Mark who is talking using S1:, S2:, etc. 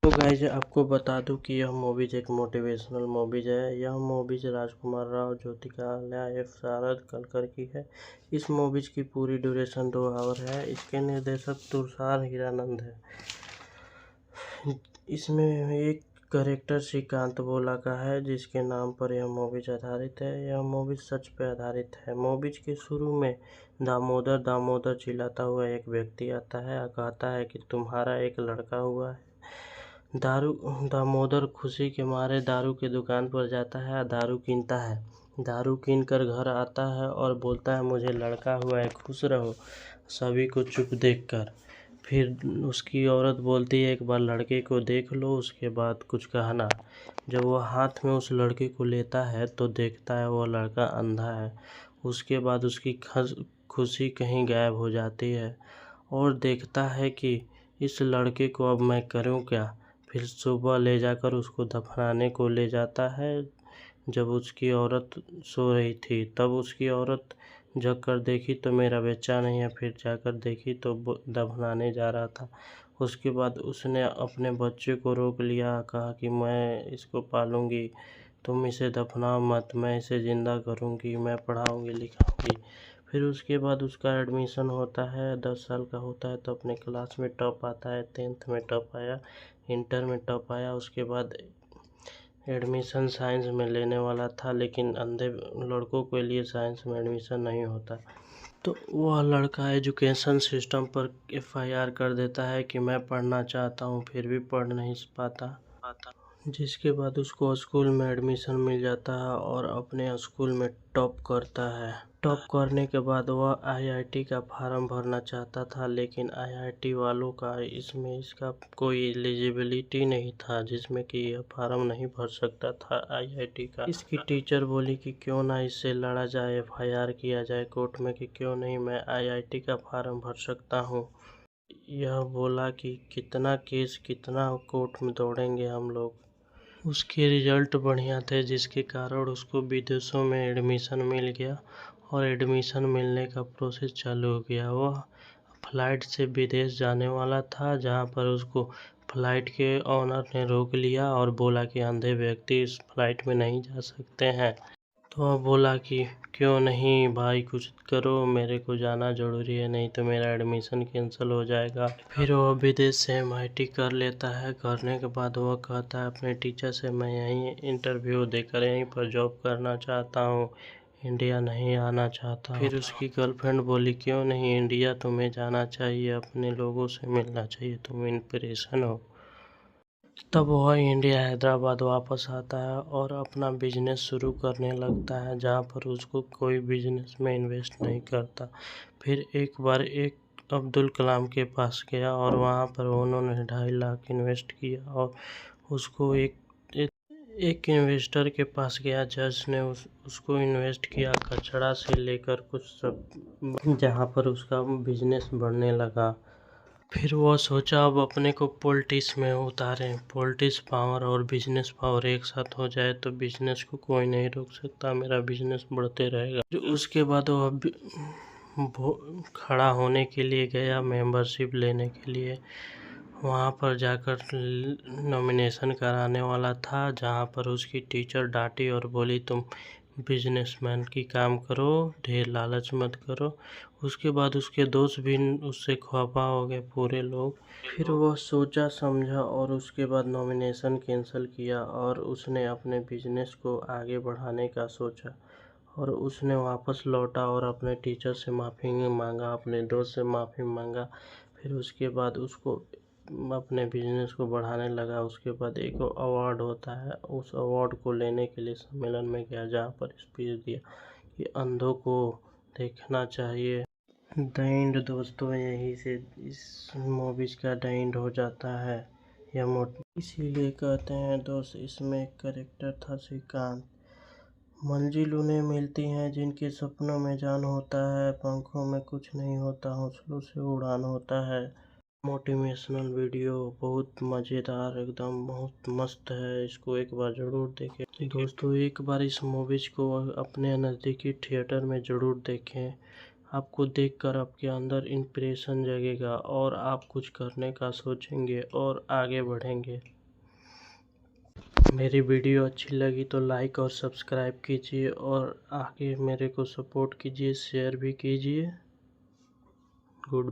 S1: तो गाइज आपको बता दूं कि यह मूवीज एक मोटिवेशनल मूवीज है। यह मूवीज राजकुमार राव, ज्योतिका आल्या, एफ शारद कलकर की है। इस मूवीज की पूरी ड्यूरेशन 2 आवर है। इसके निर्देशक तुषार हीरानंद है। इसमें एक करेक्टर श्रीकांत बोला का है, जिसके नाम पर यह मूवीज आधारित है। यह मूवीज सच पे आधारित है। मूवीज के शुरू में दामोदर दामोदर चिल्लाता हुआ एक व्यक्ति आता है और कहता है कि तुम्हारा एक लड़का हुआ है। दामोदर खुशी के मारे दारू की दुकान पर जाता है और दारू कीनता है। दारू कीन कर घर आता है और बोलता है मुझे लड़का हुआ है, खुश रहो। सभी को चुप देखकर फिर उसकी औरत बोलती है एक बार लड़के को देख लो, उसके बाद कुछ कहना। जब वह हाथ में उस लड़के को लेता है तो देखता है वह लड़का अंधा है। उसके बाद उसकी खुशी कहीं गायब हो जाती है और देखता है कि इस लड़के को अब मैं करूं क्या। फिर सुबह ले जाकर उसको दफनाने को ले जाता है। जब उसकी औरत सो रही थी तब उसकी औरत जग कर देखी तो मेरा बच्चा नहीं है। फिर जाकर देखी तो दफनाने जा रहा था। उसके बाद उसने अपने बच्चे को रोक लिया, कहा कि मैं इसको पालूंगी, तुम इसे दफनाओ मत, मैं इसे ज़िंदा करूंगी, मैं पढ़ाऊंगी लिखाऊंगी। फिर उसके बाद उसका एडमिशन होता है। 10 साल का होता है तो अपने क्लास में टॉप आता है। 10th में टॉप आया, इंटर में टॉप आया। उसके बाद एडमिशन साइंस में लेने वाला था, लेकिन अंधे लड़कों के लिए साइंस में एडमिशन नहीं होता। तो वह लड़का एजुकेशन सिस्टम पर FIR कर देता है कि मैं पढ़ना चाहता हूँ, फिर भी पढ़ नहीं पाता। जिसके बाद उसको स्कूल में एडमिशन मिल जाता है और अपने स्कूल में टॉप करता है। टॉप करने के बाद वह IIT का फॉर्म भरना चाहता था, लेकिन IIT वालों का इसका कोई एलिजिबिलिटी नहीं था, जिसमें कि यह फॉर्म नहीं भर सकता था IIT का। इसकी टीचर बोली कि क्यों ना इससे लड़ा जाए, FIR किया जाए कोर्ट में कि क्यों नहीं मैं IIT का फॉर्म भर सकता हूँ। यह बोला कि कितना केस कितना कोर्ट में दौड़ेंगे हम लोग। उसके रिजल्ट बढ़िया थे, जिसके कारण उसको विदेशों में एडमिशन मिल गया और एडमिशन मिलने का प्रोसेस चालू हो गया। वह फ्लाइट से विदेश जाने वाला था, जहां पर उसको फ्लाइट के ऑनर ने रोक लिया और बोला कि अंधे व्यक्ति इस फ्लाइट में नहीं जा सकते हैं। तो वह बोला कि क्यों नहीं भाई, कुछ करो, मेरे को जाना ज़रूरी है, नहीं तो मेरा एडमिशन कैंसिल हो जाएगा। फिर वह विदेश से MIT कर लेता है। करने के बाद वह कहता है अपने टीचर से मैं यहीं इंटरव्यू देकर यहीं पर जॉब करना चाहता हूँ, इंडिया नहीं आना चाहता। फिर उसकी गर्लफ्रेंड बोली क्यों नहीं, इंडिया तुम्हें जाना चाहिए, अपने लोगों से मिलना चाहिए, तुम इंस्पिरेशन हो। तब वह इंडिया हैदराबाद वापस आता है और अपना बिजनेस शुरू करने लगता है, जहाँ पर उसको कोई बिजनेस में इन्वेस्ट नहीं करता। फिर एक बार एक अब्दुल कलाम के पास गया और वहाँ पर उन्होंने 2.5 लाख इन्वेस्ट किया और उसको एक इन्वेस्टर के पास गया। जज ने उसको इन्वेस्ट किया कचड़ा से लेकर कुछ सब, जहाँ पर उसका बिजनेस बढ़ने लगा। फिर वो सोचा अब अपने को पॉलिटिक्स में उतारें, पॉलिटिक्स पावर और बिजनेस पावर एक साथ हो जाए तो बिजनेस को कोई नहीं रोक सकता, मेरा बिजनेस बढ़ते रहेगा। उसके बाद वो खड़ा होने के लिए गया, मेंबरशिप लेने के लिए। वहाँ पर जाकर नॉमिनेशन कराने वाला था, जहाँ पर उसकी टीचर डांटी और बोली तुम बिजनेसमैन की काम करो, ढेर लालच मत करो। उसके बाद उसके दोस्त भी उससे खफा हो गए पूरे लोग। फिर वह सोचा समझा और उसके बाद नॉमिनेशन कैंसिल किया और उसने अपने बिजनेस को आगे बढ़ाने का सोचा और उसने वापस लौटा और अपने टीचर से माफ़ी मांगा, अपने दोस्त से माफ़ी मांगा। फिर उसके बाद उसको अपने बिजनेस को बढ़ाने लगा। उसके बाद एक अवार्ड होता है, उस अवार्ड को लेने के लिए सम्मेलन में गया, जहाँ पर स्पीच दिया कि अंधों को देखना चाहिए। द एंड दोस्तों, यही से इस मूवीज का द एंड हो जाता है। इसीलिए कहते हैं दोस्त, इसमें एक करेक्टर था श्रीकांत। मंजिल उन्हें मिलती हैं जिनके सपनों में जान होता है, पंखों में कुछ नहीं होता, हौसलों से उड़ान होता है। मोटिवेशनल वीडियो बहुत मज़ेदार, एकदम बहुत मस्त है, इसको एक बार ज़रूर देखें। दोस्तों एक बार इस मूवीज को अपने नज़दीकी थिएटर में ज़रूर देखें। आपको देखकर आपके अंदर इंस्पिरेशन जगेगा और आप कुछ करने का सोचेंगे और आगे बढ़ेंगे। मेरी वीडियो अच्छी लगी तो लाइक और सब्सक्राइब कीजिए और आगे मेरे को सपोर्ट कीजिए, शेयर भी कीजिए। गुड।